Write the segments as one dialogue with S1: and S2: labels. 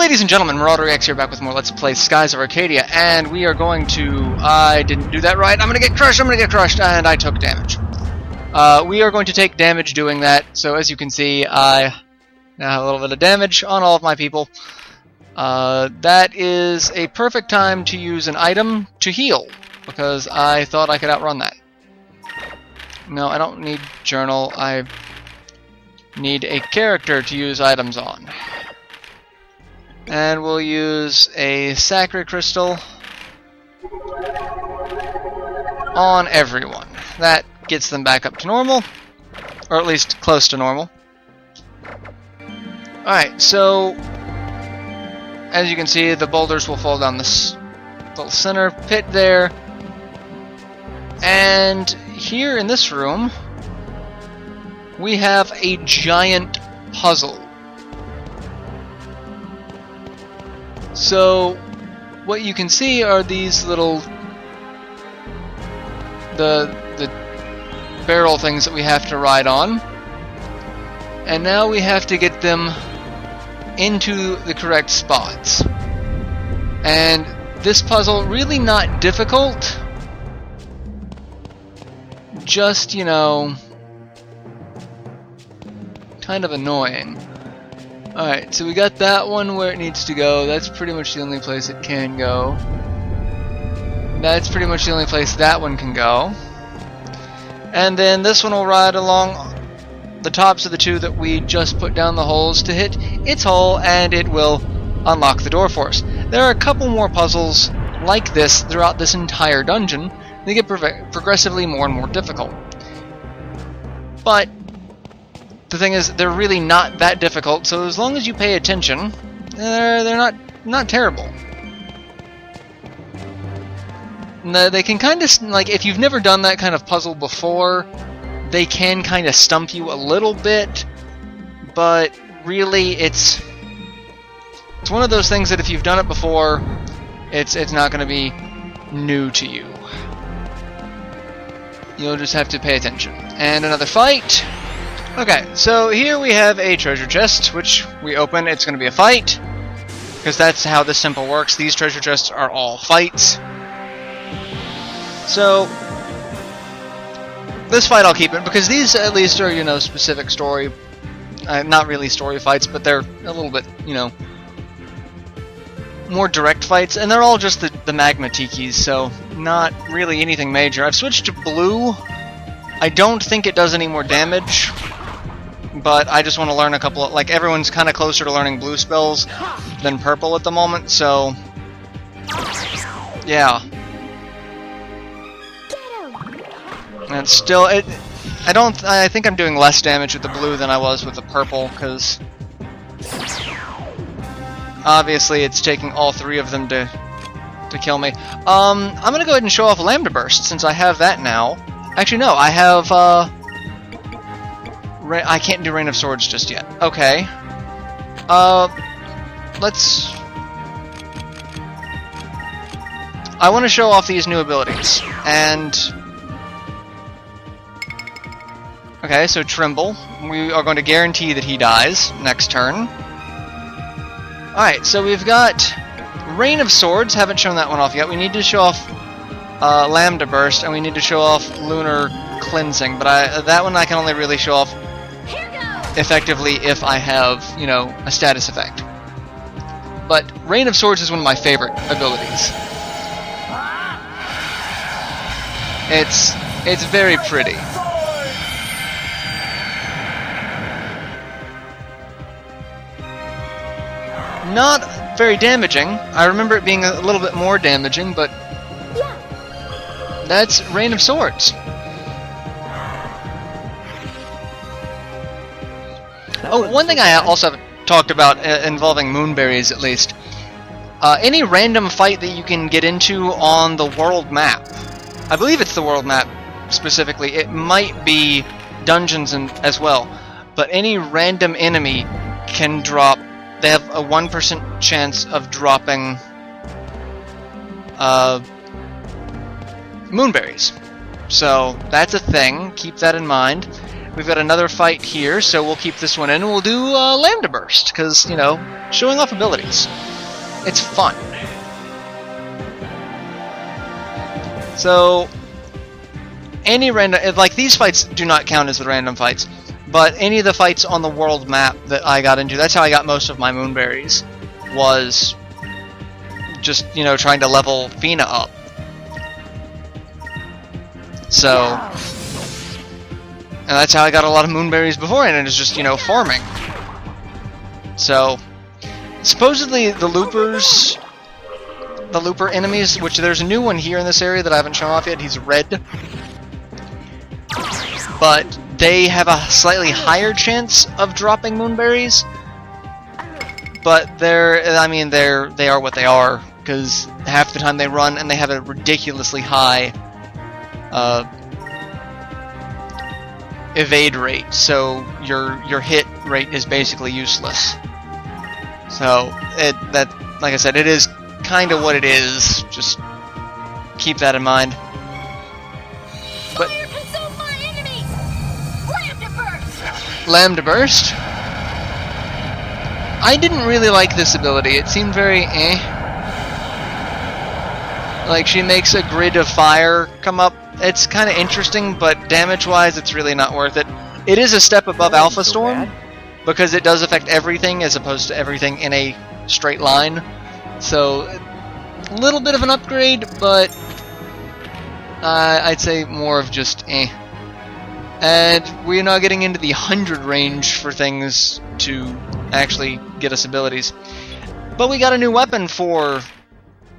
S1: ladies and gentlemen, MarauderEX here, back with more Let's Play Skies of Arcadia, and we are going to... I didn't do that right. I'm gonna get crushed, and I took damage. We are going to take damage doing that, so as you can see, I now have a little bit of damage on all of my people. That is a perfect time to use an item to heal, because I thought I could outrun that. No, I don't need journal. I need a character to use items on. And we'll use a Sacred Crystal on everyone. That gets them back up to normal, or at least close to normal. Alright, so as you can see, the boulders will fall down this little center pit there. And here in this room, we have a giant puzzle. So, what you can see are these little the barrel things that we have to ride on, and now we have to get them into the correct spots. And this puzzle, really not difficult, just, you know, kind of annoying. Alright, so we got that one where it needs to go. That's pretty much the only place it can go. That's pretty much the only place that one can go. And then this one will ride along the tops of the two that we just put down the holes to hit its hole, and it will unlock the door for us. There are a couple more puzzles like this throughout this entire dungeon. They get progressively more and more difficult. But the thing is, they're really not that difficult, so as long as you pay attention, they're not terrible. They can kind of, like, if you've never done that kind of puzzle before, they can kind of stump you a little bit, but really it's one of those things that if you've done it before, it's not going to be new to you. You'll just have to pay attention. And another fight. Okay, so here we have a treasure chest, which we open. It's going to be a fight, because that's how this simple works. These treasure chests are all fights. So this fight I'll keep it, because these at least are, you know, specific story. Not really story fights, but they're a little bit, you know, more direct fights, and they're all just the magma tikis, so not really anything major. I've switched to blue. I don't think it does any more damage, but I just want to learn a couple of, like, everyone's kind of closer to learning blue spells than purple at the moment, so yeah. And still, I think I'm doing less damage with the blue than I was with the purple, because obviously it's taking all three of them to kill me. I'm gonna go ahead and show off Lambda Burst, since I have that now. Actually, no, I have, I can't do Rain of Swords just yet. Okay. I want to show off these new abilities, and okay, so Tremble. We are going to guarantee that he dies next turn. Alright, so we've got Rain of Swords. Haven't shown that one off yet. We need to show off Lambda Burst, and we need to show off Lunar Cleansing. But that one I can only really show off effectively if I have, you know, a status effect. But Rain of Swords is one of my favorite abilities. It's very pretty. Not very damaging. I remember it being a little bit more damaging, but that's Rain of Swords. Oh, one thing I also haven't talked about involving moonberries, at least. Any random fight that you can get into on the world map. I believe it's the world map specifically. It might be dungeons as well. But any random enemy can drop. They have a 1% chance of dropping moonberries. So that's a thing. Keep that in mind. We've got another fight here, so we'll keep this one in, and we'll do Lambda Burst, because, you know, showing off abilities. It's fun. So, any random... Like, these fights do not count as the random fights, but any of the fights on the world map that I got into, that's how I got most of my moonberries, was just, you know, trying to level Fina up. So, and that's how I got a lot of moonberries before, and it's just, you know, farming. So, supposedly the looper enemies, which there's a new one here in this area that I haven't shown off yet, he's red. But they have a slightly higher chance of dropping moonberries. But they are what they are, because half the time they run and they have a ridiculously high evade rate, so your hit rate is basically useless. So like I said, it is kind of what it is. Just keep that in mind. But Lambda Burst. I didn't really like this ability. It seemed very eh. Like, she makes a grid of fire come up. It's kind of interesting, but damage-wise, it's really not worth it. It is a step above Alpha Storm, because it does affect everything as opposed to everything in a straight line. So, a little bit of an upgrade, but I'd say more of just eh. And we're now getting into the 100 range for things to actually get us abilities. But we got a new weapon for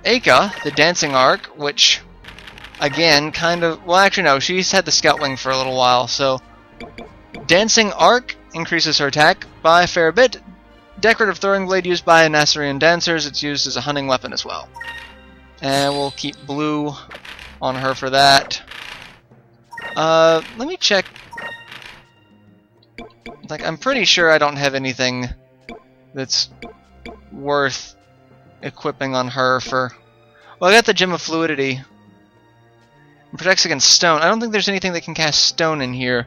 S1: Aka, the Dancing Arc, which, again, kind of... Well, actually, no, she's had the Scout Wing for a little while, so... Dancing Arc increases her attack by a fair bit. Decorative Throwing Blade used by Nasirian dancers. It's used as a hunting weapon as well. And we'll keep blue on her for that. Let me check. Like, I'm pretty sure I don't have anything that's worth equipping on her for... Well, I got the Gem of Fluidity. It protects against stone. I don't think there's anything that can cast stone in here.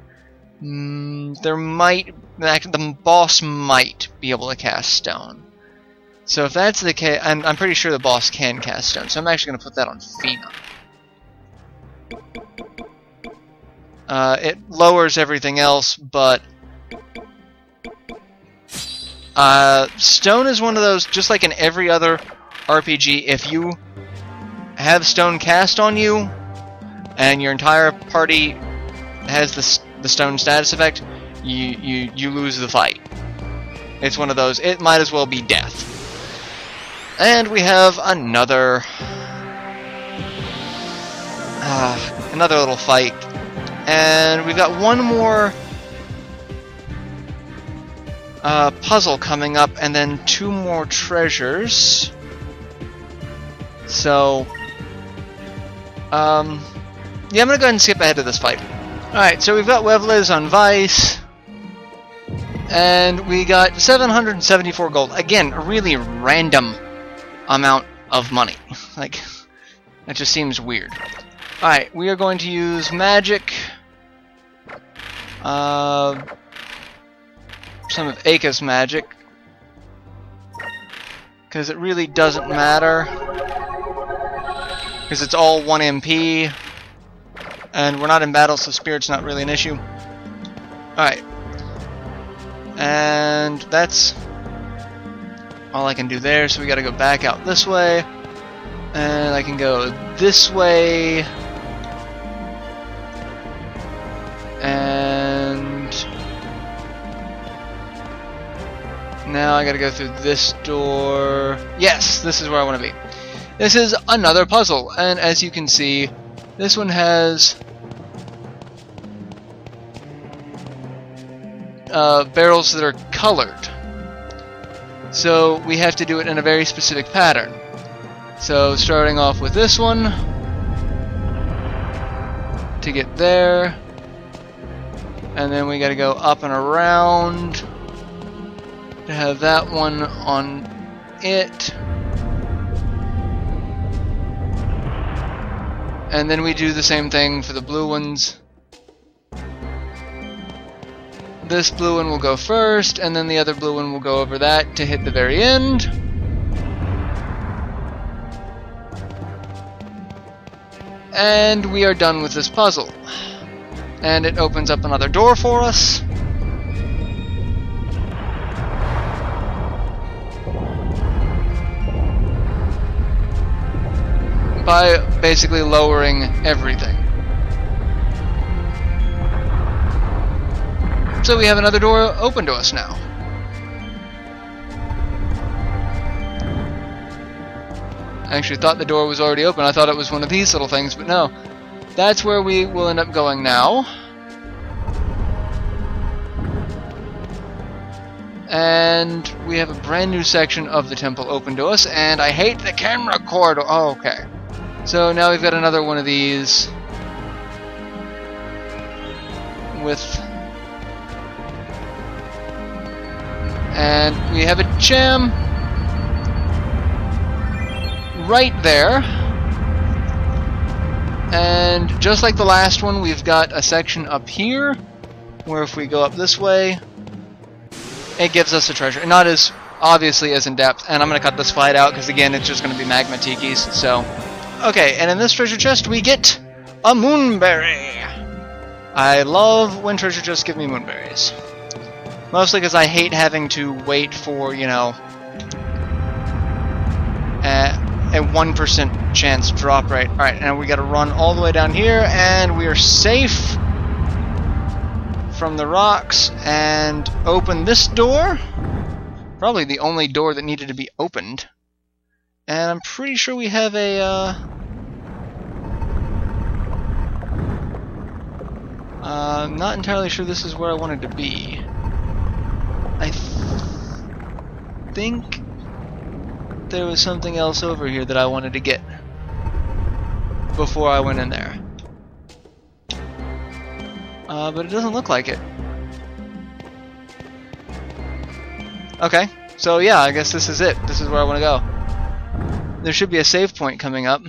S1: There might... The boss might be able to cast stone. So if that's the case... I'm pretty sure the boss can cast stone, so I'm actually going to put that on Fina. It lowers everything else, but... stone is one of those, just like in every other RPG, if you have stone cast on you, and your entire party has the stone status effect, you lose the fight. It's one of those, it might as well be death. And we have another... another little fight. And we've got one more... puzzle coming up, and then 2 more treasures. So, yeah, I'm gonna go ahead and skip ahead to this fight. Alright, so we've got Wevles on Vice, and we got 774 gold. Again, a really random amount of money. Like, that just seems weird. Alright, we are going to use magic. Some of Aka's magic, because it really doesn't matter, because it's all 1 MP, and we're not in battle, so Spirit's not really an issue. Alright, and that's all I can do there, so we gotta go back out this way, and I can go this way, and now I gotta go through this door. Yes, this is where I want to be. This is another puzzle, and as you can see, this one has barrels that are colored. So we have to do it in a very specific pattern. So starting off with this one to get there, and then we gotta go up and around to have that one on it. And then we do the same thing for the blue ones. This blue one will go first, and then the other blue one will go over that to hit the very end. And we are done with this puzzle. And it opens up another door for us. By basically lowering everything. So we have another door open to us now. I actually thought the door was already open. I thought it was one of these little things, but no. That's where we will end up going now. And we have a brand new section of the temple open to us, and I hate the camera corridor. Oh, okay. So now we've got another one of these with, and we have a gem right there, and just like the last one, we've got a section up here where if we go up this way, it gives us a treasure. Not as obviously as in depth, and I'm going to cut this fight out because again it's just going to be magma tikis. So okay, and in this treasure chest we get a moonberry. I love when treasure chests give me moonberries. Mostly because I hate having to wait for, you know, a 1% chance drop rate. Alright, and we gotta run all the way down here, and we are safe from the rocks, and open this door. Probably the only door that needed to be opened. And I'm pretty sure we have a, I'm not entirely sure this is where I wanted to be. I think there was something else over here that I wanted to get before I went in there. But it doesn't look like it. Okay, so yeah, I guess this is it. This is where I want to go. There should be a save point coming up.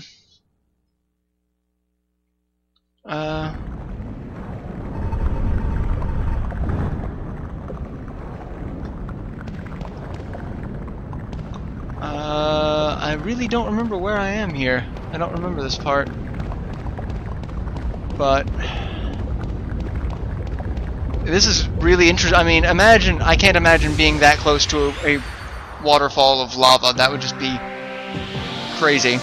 S1: I really don't remember where I am here. I don't remember this part. But this is really interesting. I mean, I can't imagine being that close to a waterfall of lava. That would just be crazy.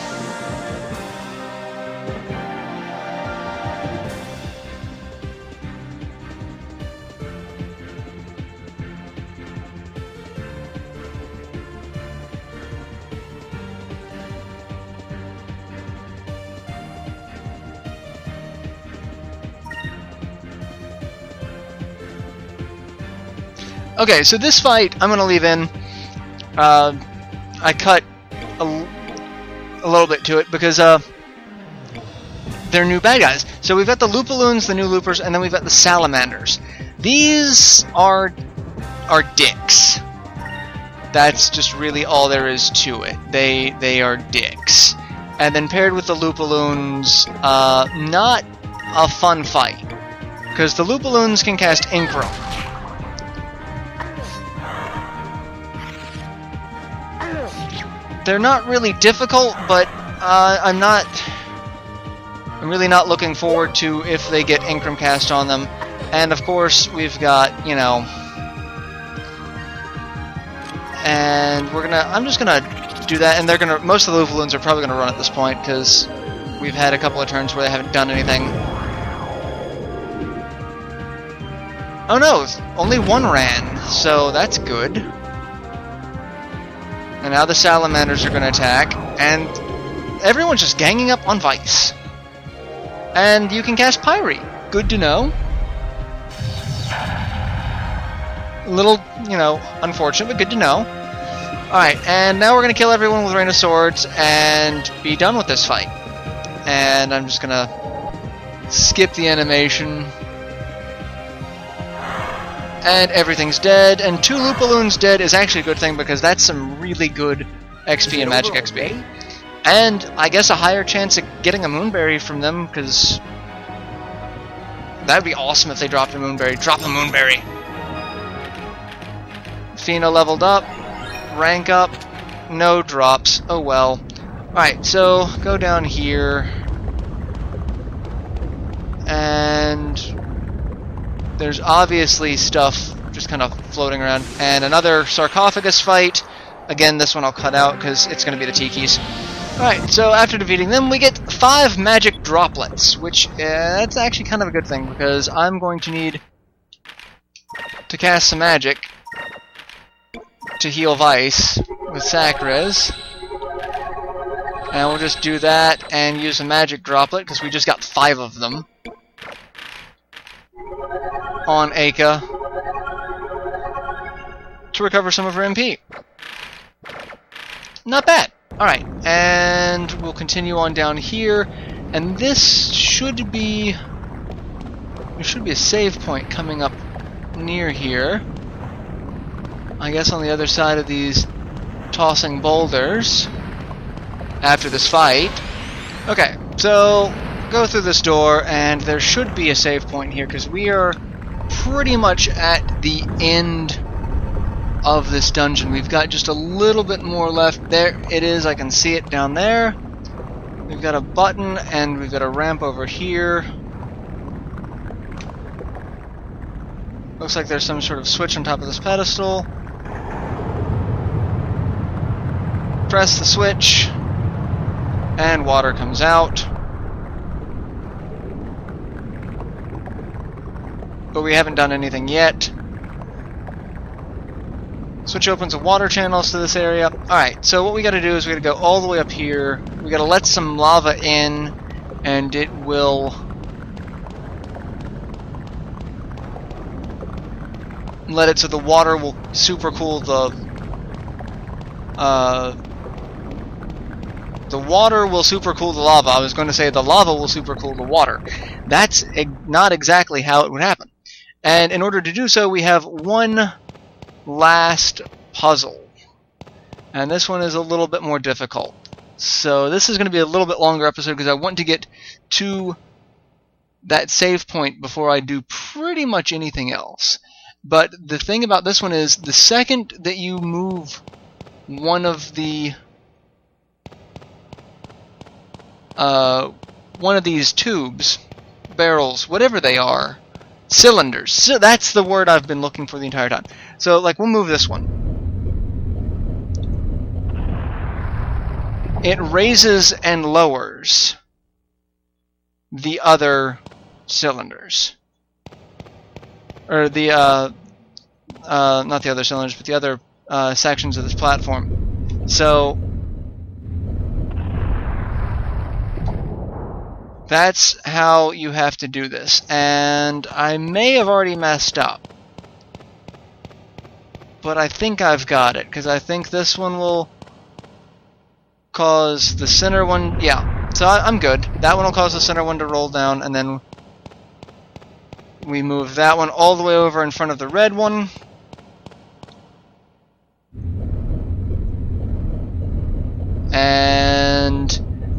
S1: Okay, so this fight I'm going to leave in. I cut a little bit to it because they're new bad guys. So we've got the Loopaloons, the new Loopers, and then we've got the Salamanders. These are dicks. That's just really all there is to it. They are dicks. And then paired with the Loopaloons, not a fun fight. Because the Loopaloons can cast Incro. They're not really difficult, but I'm really not looking forward to if they get Incrum cast on them. And of course, we've got, you know, and I'm just gonna do that, and most of the Loopaloons are probably gonna run at this point because we've had a couple of turns where they haven't done anything. Oh no, only one ran, so that's good. And now the Salamanders are going to attack, and everyone's just ganging up on Vice. And you can cast Pyre. Good to know. A little, you know, unfortunate, but good to know. Alright, and now we're going to kill everyone with Rain of Swords and be done with this fight. And I'm just going to skip the animation. And everything's dead, and 2 Loopaloons dead is actually a good thing because that's some really good XP and Magic XP. And I guess a higher chance of getting a Moonberry from them, because that would be awesome if they dropped a Moonberry. Drop a Moonberry! Fina leveled up. Rank up. No drops. Oh well. Alright, so go down here. And there's obviously stuff just kind of floating around. And another sarcophagus fight. Again, this one I'll cut out because it's going to be the Tikis. Alright, so after defeating them, we get 5 magic droplets, which that's actually kind of a good thing because I'm going to need to cast some magic to heal Vice with Sacres. And we'll just do that and use a magic droplet because we just got 5 of them on Aka to recover some of her MP. Not bad. Alright, and we'll continue on down here, and this should be... there should be a save point coming up near here. I guess on the other side of these tossing boulders after this fight. Okay, so go through this door, and there should be a save point here, because we are pretty much at the end of this dungeon. We've got just a little bit more left. There it is, I can see it down there. We've got a button and we've got a ramp over here. Looks like there's some sort of switch on top of this pedestal. Press the switch and water comes out. But we haven't done anything yet. Switch opens the water channels to this area. Alright, so what we gotta do is we gotta go all the way up here. We gotta let some lava in, and it will let it so the water will supercool the water will supercool the lava. I was going to say the lava will supercool the water. That's not exactly how it would happen. And in order to do so, we have one last puzzle, and this one is a little bit more difficult. So this is going to be a little bit longer episode because I want to get to that save point before I do pretty much anything else. But the thing about this one is the second that you move one of the one of these tubes, barrels, whatever they are, cylinders. So that's the word I've been looking for the entire time. So, like, we'll move this one. It raises and lowers the other cylinders. Or the, not the other cylinders, but the other sections of this platform. So, that's how you have to do this. And I may have already messed up, but I think I've got it, because I think this one will cause the center one... yeah, so I'm good. That one will cause the center one to roll down, and then we move that one all the way over in front of the red one. And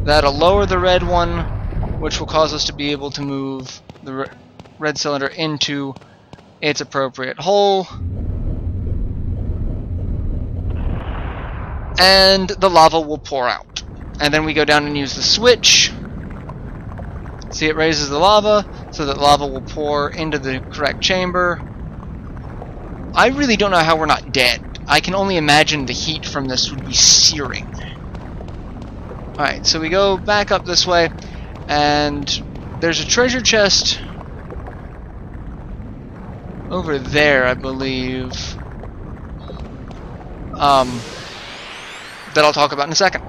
S1: that'll lower the red one, which will cause us to be able to move the red cylinder into its appropriate hole. And the lava will pour out. And then we go down and use the switch. See, it raises the lava, so that lava will pour into the correct chamber. I really don't know how we're not dead. I can only imagine the heat from this would be searing. Alright, so we go back up this way, and there's a treasure chest over there, I believe, that I'll talk about in a second.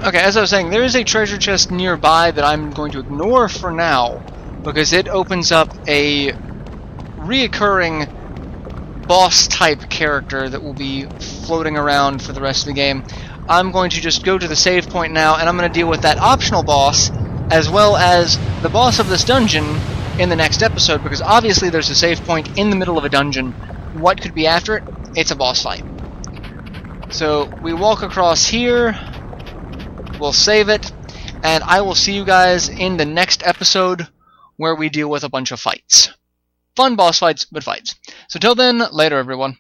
S1: Okay, as I was saying, there is a treasure chest nearby that I'm going to ignore for now, because it opens up a reoccurring boss-type character that will be floating around for the rest of the game. I'm going to just go to the save point now, and I'm going to deal with that optional boss, as well as the boss of this dungeon in the next episode, because obviously there's a save point in the middle of a dungeon. What could be after it? It's a boss fight. So we walk across here, we'll save it, and I will see you guys in the next episode where we deal with a bunch of fights. Fun boss fights, but fights. So till then, later everyone.